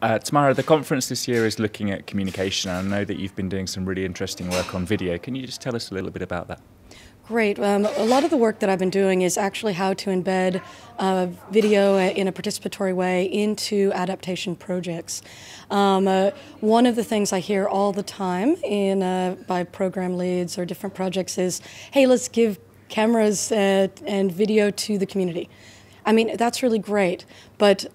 Tamara, the conference this year is looking at communication, and I know that you've been doing some really interesting work on video. Can you just tell us a little bit about that? Great. A lot of the work that I've been doing is actually how to embed video in a participatory way into adaptation projects. One of the things I hear all the time by program leads or different projects is, hey, let's give cameras and video to the community. I mean, that's really great, but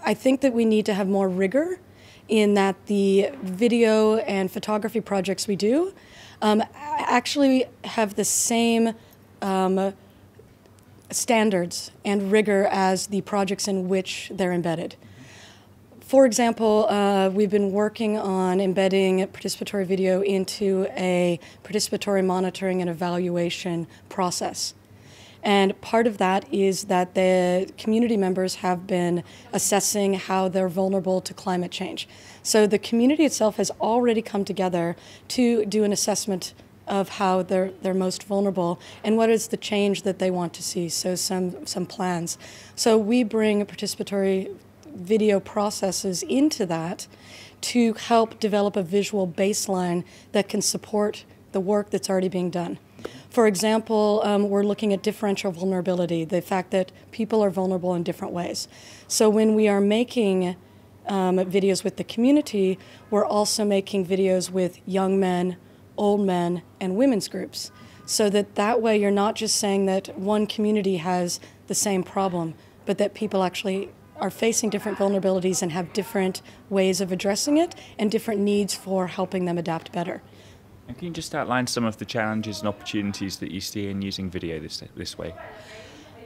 I think that we need to have more rigor in that the video and photography projects we do actually have the same standards and rigor as the projects in which they're embedded. For example, we've been working on embedding participatory video into a participatory monitoring and evaluation process. And part of that is that the community members have been assessing how they're vulnerable to climate change. So the community itself has already come together to do an assessment of how they're most vulnerable and what is the change that they want to see, so some plans. So we bring participatory video processes into that to help develop a visual baseline that can support the work that's already being done. For example, we're looking at differential vulnerability, the fact that people are vulnerable in different ways. So when we are making videos with the community, we're also making videos with young men, old men, and women's groups. So that way you're not just saying that one community has the same problem, but that people actually are facing different vulnerabilities and have different ways of addressing it and different needs for helping them adapt better. And can you just outline some of the challenges and opportunities that you see in using video this way?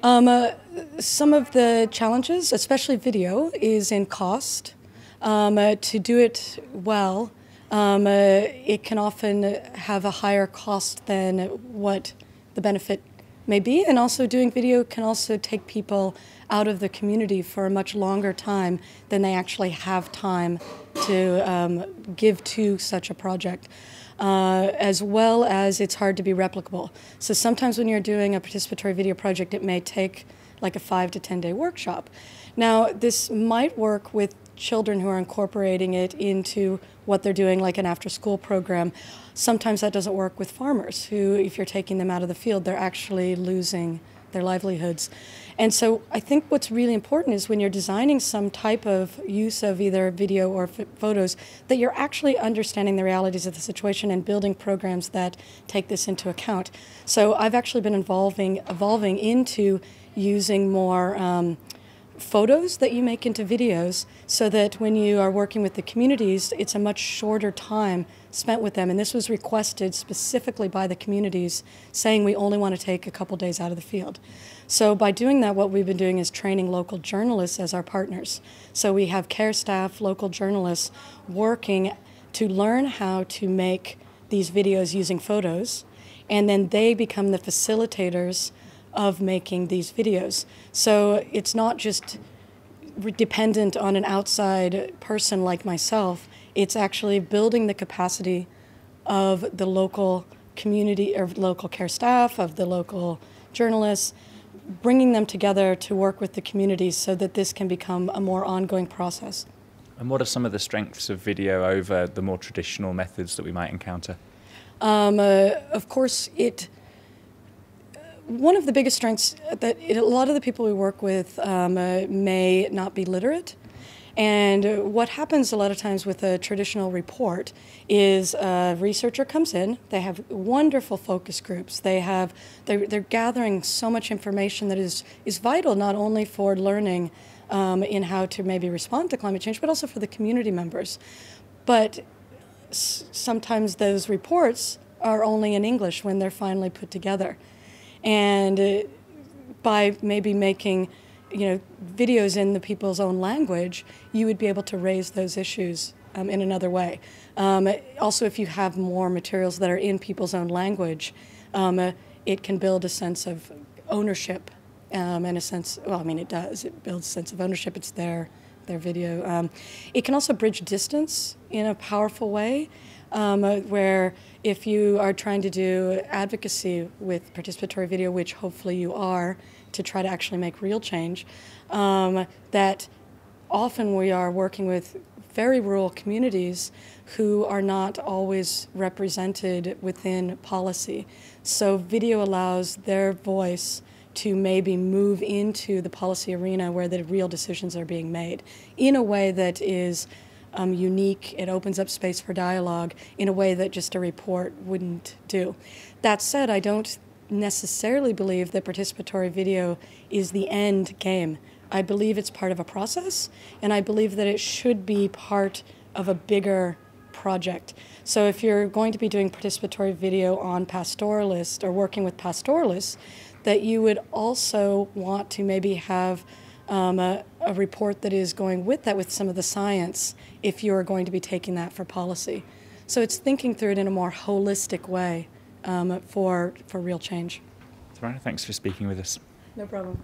Some of the challenges, especially video, is in cost. To do it well, it can often have a higher cost than what the benefit may be, and also doing video can also take people out of the community for a much longer time than they actually have time to give to such a project. As well as it's hard to be replicable. So sometimes when you're doing a participatory video project, it may take like a 5 to 10 day workshop. Now, this might work with children who are incorporating it into what they're doing, like an after-school program. Sometimes that doesn't work with farmers who, if you're taking them out of the field, they're actually losing their livelihoods. And so I think what's really important is when you're designing some type of use of either video or photos, that you're actually understanding the realities of the situation and building programs that take this into account. So I've actually been evolving into using more photos that you make into videos so that when you are working with the communities, it's a much shorter time spent with them. And this was requested specifically by the communities, saying we only want to take a couple days out of the field. So by doing that, what we've been doing is training local journalists as our partners. So we have care staff, local journalists working to learn how to make these videos using photos, and then they become the facilitators of making these videos. So it's not just dependent on an outside person like myself, it's actually building the capacity of the local community, or local care staff, of the local journalists, bringing them together to work with the communities so that this can become a more ongoing process. And what are some of the strengths of video over the more traditional methods that we might encounter? Of course, one of the biggest strengths that a lot of the people we work with may not be literate. And what happens a lot of times with a traditional report is a researcher comes in, they have wonderful focus groups, they're gathering so much information that is vital not only for learning in how to maybe respond to climate change, but also for the community members. But sometimes those reports are only in English when they're finally put together. And by maybe making videos in the people's own language, you would be able to raise those issues in another way. Also, if you have more materials that are in people's own language, it can build a sense of ownership and a sense, well, I mean, it does. It builds a sense of ownership. It's their video. It can also bridge distance in a powerful way, where if you are trying to do advocacy with participatory video, which hopefully you are, to try to actually make real change, that often we are working with very rural communities who are not always represented within policy. So video allows their voice to maybe move into the policy arena where the real decisions are being made in a way that is unique. It opens up space for dialogue in a way that just a report wouldn't do. That said, I don't necessarily believe that participatory video is the end game. I believe it's part of a process, and I believe that it should be part of a bigger project. So if you're going to be doing participatory video on pastoralists or working with pastoralists, that you would also want to maybe have a report that is going with that, with some of the science, if you're going to be taking that for policy. So it's thinking through it in a more holistic way for real change. Tamara, thanks for speaking with us. No problem.